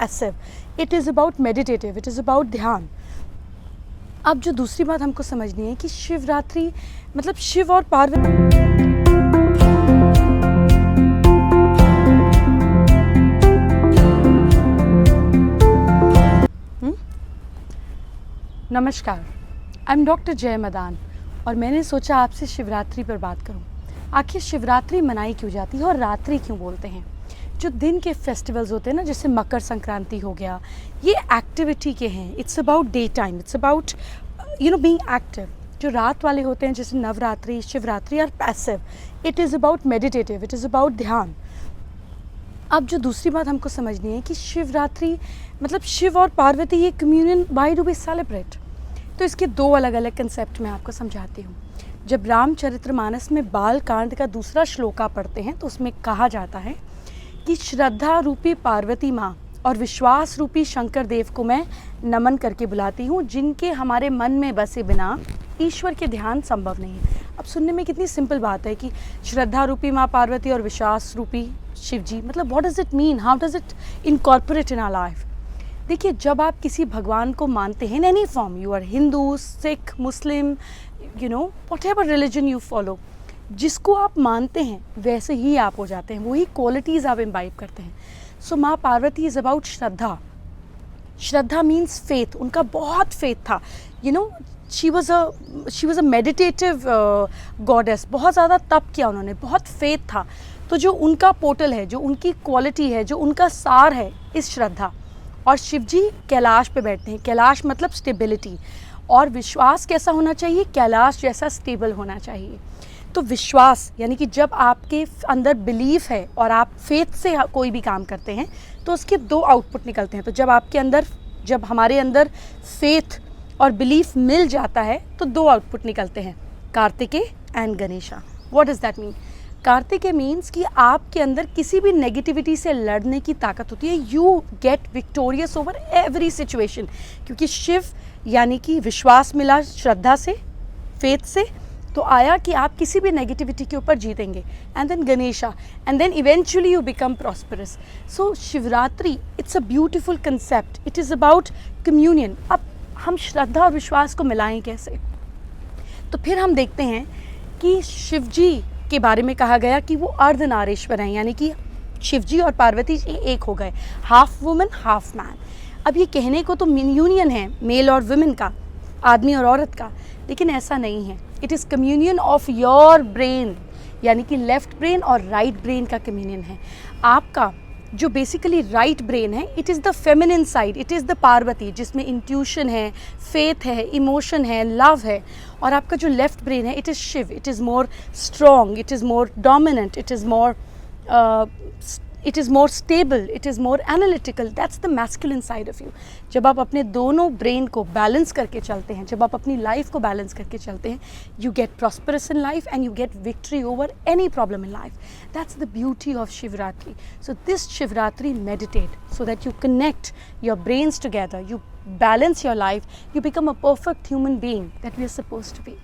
Passive, it is about meditative, it is about dhyan. अब जो दूसरी बात हमको समझनी है कि शिवरात्रि मतलब शिव और पार्वती। नमस्कार, आई एम डॉक्टर जय मदान और मैंने सोचा आपसे शिवरात्रि पर बात करूं। आखिर शिवरात्रि मनाई क्यों जाती है और रात्रि क्यों बोलते हैं? जो दिन के फेस्टिवल्स होते हैं ना, जैसे मकर संक्रांति हो गया, ये एक्टिविटी के हैं। It's about day time, it's about being active. जो रात वाले होते हैं जैसे Navratri, Shivratri are passive, it is about meditative, it is about dhyan. अब जो दूसरी बात हमको समझनी है कि शिवरात्रि मतलब शिव और पार्वती ये communion, why do we celebrate? तो इसके दो अलग अलग कंसेप्ट मैं आपको समझाती हूँ। जब रामचरितमानस में बाल कांड का दूसरा श्लोका पढ़ते हैं तो उसमें कहा जाता है कि श्रद्धा रूपी पार्वती माँ और विश्वास रूपी शंकर देव को मैं नमन करके बुलाती हूँ, जिनके हमारे मन में बसे बिना ईश्वर के ध्यान संभव नहीं है। अब सुनने में कितनी सिंपल बात है कि श्रद्धा रूपी माँ पार्वती और विश्वास रूपी शिव जी, मतलब what does it mean, how does it incorporate in our life? देखिए, जब आप किसी भगवान को मानते हैं in any form, you are Hindu, Sikh, Muslim, whatever religion you follow, जिसको आप मानते हैं वैसे ही आप हो जाते हैं, वही क्वालिटीज़ आप इम्बाइब करते हैं। सो माँ Parvati is about Shraddha. Shraddha means faith, उनका बहुत फेथ था। She was a meditative goddess, बहुत ज़्यादा तप किया उन्होंने, बहुत फेथ था। तो जो उनका पोर्टल है, जो उनकी क्वालिटी है, जो उनका सार है, इस श्रद्धा। और शिव जी कैलाश पे बैठते हैं। कैलाश मतलब स्टेबिलिटी। और विश्वास कैसा होना चाहिए? कैलाश जैसा स्टेबल होना चाहिए। तो विश्वास यानी कि जब आपके अंदर बिलीफ है और आप फेथ से कोई भी काम करते हैं तो उसके दो आउटपुट निकलते हैं। तो जब हमारे अंदर फेथ और बिलीफ मिल जाता है तो दो आउटपुट निकलते हैं, Kartikeya and Ganesha. What does that mean? Kartikeya means कि आपके अंदर किसी भी नेगेटिविटी से लड़ने की ताकत होती है। You get victorious over every situation, क्योंकि शिव यानी कि विश्वास मिला श्रद्धा से, फेथ से, तो आया कि आप किसी भी नेगेटिविटी के ऊपर जीतेंगे। And then Ganesha, and then eventually you become prosperous. So Shivratri it's a beautiful concept, it is about communion. अब हम श्रद्धा और विश्वास को मिलाएं कैसे? तो फिर हम देखते हैं कि शिव जी के बारे में कहा गया कि वो अर्धनारीश्वर हैं, यानी कि शिव जी और पार्वती जी एक हो गए, हाफ वुमन हाफ मैन। अब ये कहने को तो यूनियन है मेल और वुमेन का, आदमी और औरत का, लेकिन ऐसा नहीं है। It is communion of your brain, यानी कि लेफ्ट ब्रेन और राइट ब्रेन का कम्युनियन है। आपका जो बेसिकली राइट ब्रेन है, it is the feminine side, it is the Parvati, जिसमें इंट्यूशन है, फेथ है, इमोशन है, लव है। और आपका जो लेफ्ट ब्रेन है, it is Shiv, it is more strong, it is more dominant, it is more stable, it is more analytical. That's the masculine side of you. जब आप अपने दोनों ब्रेन को बैलेंस करके चलते हैं, जब आप अपनी लाइफ को बैलेंस करके चलते हैं, you get prosperous in life and you get victory over any problem in life. That's the beauty of Shivratri. So this Shivratri meditate so that you connect your brains together, you balance your life, you become a perfect human being that we are supposed to be.